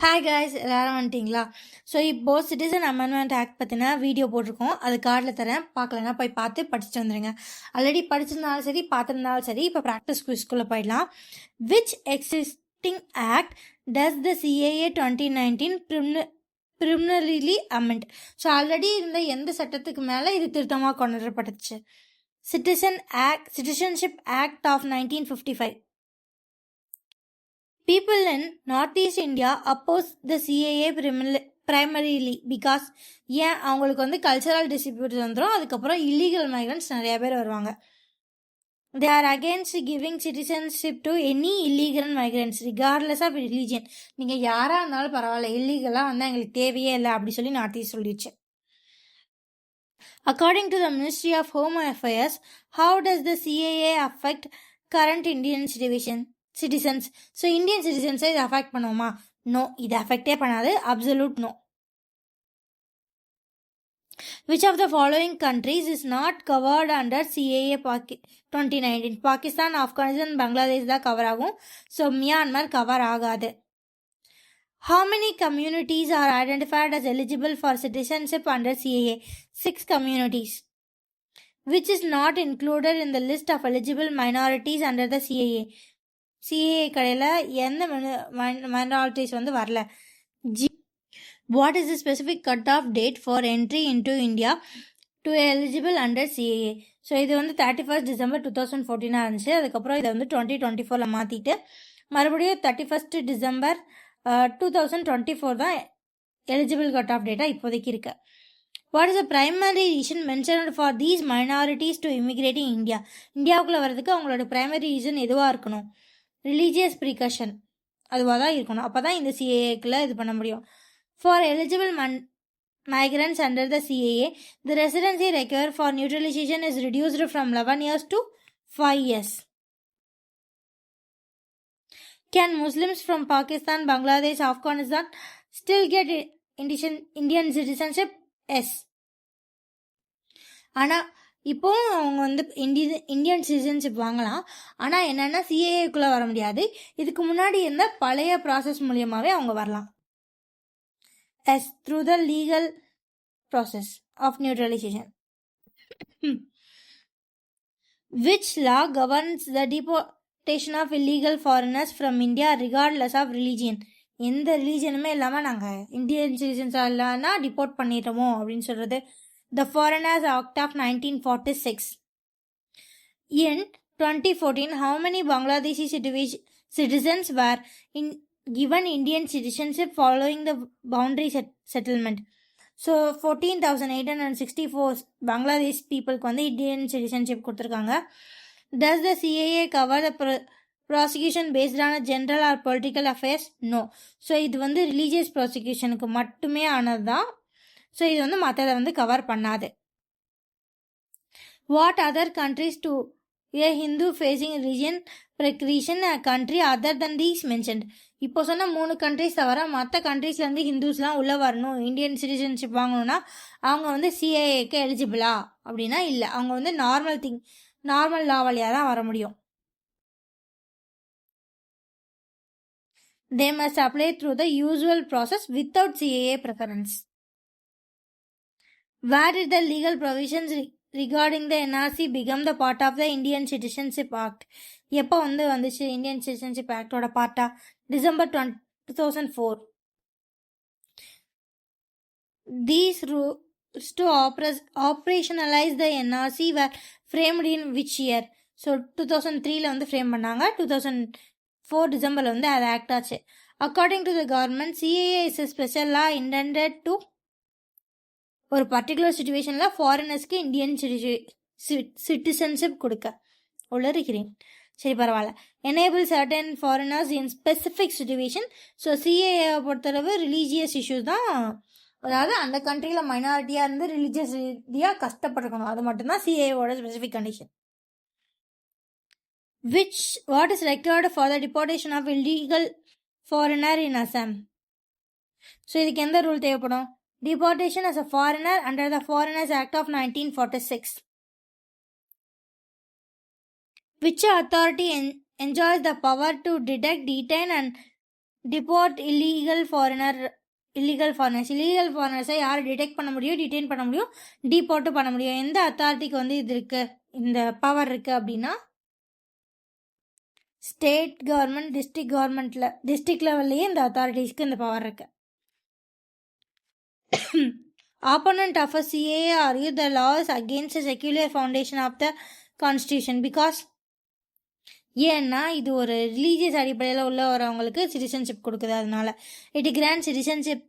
Hi guys, எல்லாரும் வந்துட்டிங்களா? So இப்போது citizen amendment act பற்றின வீடியோ போட்டிருக்கோம். அது கார்டில் தரேன், பார்க்கலன்னா போய் பார்த்து படிச்சுட்டு வந்துடுங்க. ஆல்ரெடி படிச்சிருந்தாலும் சரி, பார்த்துருந்தாலும் சரி. இப்போ ப்ராக்டிஸ் குவிஸ்குள்ளே போயிடலாம். Which existing act does the CAA 2019 preliminarily amend? So already இருந்த எந்த சட்டத்துக்கு மேலே இது திருத்தமாக கொண்டு வரப்பட்டுச்சு? Citizenship act of 1955. People in Northeast India oppose the CAA primarily because ஏன் அவங்களுக்கு வந்து கல்ச்சரல் டிஸ்ட்ரிபியூட்ஸ் வந்துடும். அதுக்கப்புறம் இல்லீகல் மைக்ரண்ட்ஸ் நிறைய பேர் வருவாங்க. They are against giving citizenship to any illegal migrants regardless of religion. நீங்கள் யாராக இருந்தாலும் பரவாயில்ல, இல்லீகலாக வந்தால் எங்களுக்கு தேவையே இல்லை அப்படி சொல்லி நார்த் ஈஸ்ட் சொல்லிடுச்சு. According to the Ministry of Home Affairs, how does the CAA affect current Indian citizens? So Indian சிட்டிசன்ஸை இது அஃபெக்ட் பண்ணுவோமா? நோ, இது அஃபெக்டே பண்ணாது. Absolute no. Which of the following countries is not covered under CAA 2019? Pakistan, Afghanistan, Bangladesh தான் cover ஆகும். So Myanmar cover ஆகாது. How many communities are identified as eligible for citizenship under CAA? 6 communities. Which is not included in the list of eligible minorities under the CAA? CAA கடையில் எந்த minorities வந்து வரல? What is the specific cut off date for entry into India to eligible under CAA? So இது வந்து 31 December 2014 இருந்துச்சு. அதுக்கப்புறம் இதை வந்து 2024 மாற்றிட்டு மறுபடியும் 31 டிசம்பர் 2024 தான் எலிஜிபிள் கட் ஆஃப் டேட்டாக இப்போதைக்கு இருக்கு. What is the primary reason mentioned for these minorities to immigrating India? இந்தியாவுக்குள்ளே வரதுக்கு அவங்களோட பிரைமரி ரீசன் எதுவாக இருக்கணும்? ரிலீஜியஸ் ப்ரிகாஷன் அதுவாக தான் இருக்கணும். அப்போ தான் இந்த சிஏஏக்குள்ளே இது பண்ண முடியும். For eligible migrants under the CAA, the residency required for naturalization is reduced from 11 years to 5 years. Can Muslims from Pakistan, Bangladesh, Afghanistan still get Indian citizenship? Yes. ஆனால் இப்போ அவங்க வந்து இந்தியன் சிட்டிசன்ஷிப் வாங்கலாம். ஆனால் என்னென்னா சிஏஏக்குள்ளே வர முடியாது. இதுக்கு முன்னாடி இருந்த பழைய ப்ராசஸ் மூலியமாகவே அவங்க வரலாம். As through the legal process of naturalization. Which law governs the deportation of illegal foreigners from India regardless of religion? எந்த ரிலீஜனுமே இல்லாமல் நாங்கள் இந்தியன் சிட்டிசன்ஸாக இல்லைன்னா டிபோர்ட் பண்ணிட்டோமோ அப்படின்னு சொல்கிறது The Foreigners Act of 1946. In 2014, how many Bangladeshi citizens were given Indian citizenship following the boundary settlement? So 14,864 Bangladesh people வந்து Indian citizenship கொடுத்துருக்காங்க. Does the CAA cover the prosecution based on a general or political affairs? No. So இது வந்து religious ப்ராசிக்யூஷனுக்கு மட்டுமே ஆனது தான். So இது வந்து மற்றதை வந்து கவர் பண்ணாது. What other countries do a Hindu facing religion persecution a country other than these mentioned? இப்போ சொன்ன 3 கண்ட்ரிஸ் தவிர மற்ற கண்ட்ரீஸ்லேருந்து ஹிந்துஸ்லாம் உள்ளே வரணும், இந்தியன் சிட்டிசன்ஷிப் வாங்கணும்னா அவங்க வந்து சிஏஏக்கு எலிஜிபிளா அப்படின்னா இல்லை. அவங்க வந்து நார்மல் லா வழியாக தான் வர முடியும். They must apply through the usual process without CAA preference. Where did the legal provisions regarding the NRC become the part of the Indian Citizenship Act? எப்போ வந்துச்சு இந்தியன் சிட்டிசன்ஷிப் ஆக்டோட பார்ட்டா? December 2004. These rules to operationalize the NRC were framed in which year? So 2003 வந்து frame பண்ணாங்க. 2004 டிசம்பரில் வந்து அது act ஆச்சு. According to the government, CAA is a special law intended to ஒரு பர்டிகுலர் சுச்சுவேஷனில் ஃபாரினர்ஸ்க்கு இந்தியன் சிட்டிசன்ஷிப் கொடுக்க உள்ளிருக்கிறேன். சரி, பரவாயில்ல. எனேபிள் சர்டன் ஃபாரினர்ஸ் இன் ஸ்பெசிஃபிக் சுச்சுவேஷன். ஸோ சிஏஏ பொறுத்தளவு ரிலீஜியஸ் இஷ்யூஸ் தான், அதாவது அந்த கண்ட்ரியில் மைனாரிட்டியாக இருந்து ரிலீஜியஸ் ரீதியாக கஷ்டப்பட்டுருக்கணும், அது மட்டும்தான் சிஏஏவோட specific condition. What is required for the deportation of illegal foreigner in Assam? So இதுக்கு எந்த ரூல் தேவைப்படும்? Deportation as a foreigner under the Foreigners Act of 1946. Which authority enjoys the power to detect, detain and deport illegal ஃபாரினர்ஸை யார் detect பண்ண முடியும், detain பண்ண முடியும், டிபோர்ட்டும் பண்ண முடியும். எந்த அத்தாரிட்டிக்கு வந்து இது இருக்கு, இந்த பவர் இருக்கு அப்படின்னா ஸ்டேட் கவர்மெண்ட், டிஸ்ட்ரிக்ட் லெவல்லையே இந்த அத்தாரிட்டிஸ்க்கு இந்த பவர் இருக்கு. Opponent of a CAA argue the law is against the secular foundation of the constitution because ஏன்னா இது ஒரு ரிலீஜியஸ் அடிப்படையில் உள்ள வரவங்களுக்கு சிட்டிசன்ஷிப் கொடுக்குது. அதனால இட் கிராண்ட் சிட்டிசன்ஷிப்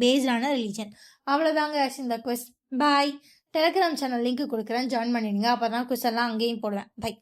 பேஸ்டான ரிலீஜன். அவ்வளோதாங்க இந்த குவிஸ். பாய். டெலிகிராம் சேனல் லிங்க் கொடுக்குறேன், ஜாயின் பண்ணிடுங்க. அப்போ தான் குவிஸ் எல்லாம் அங்கேயும் போடுவேன். பை.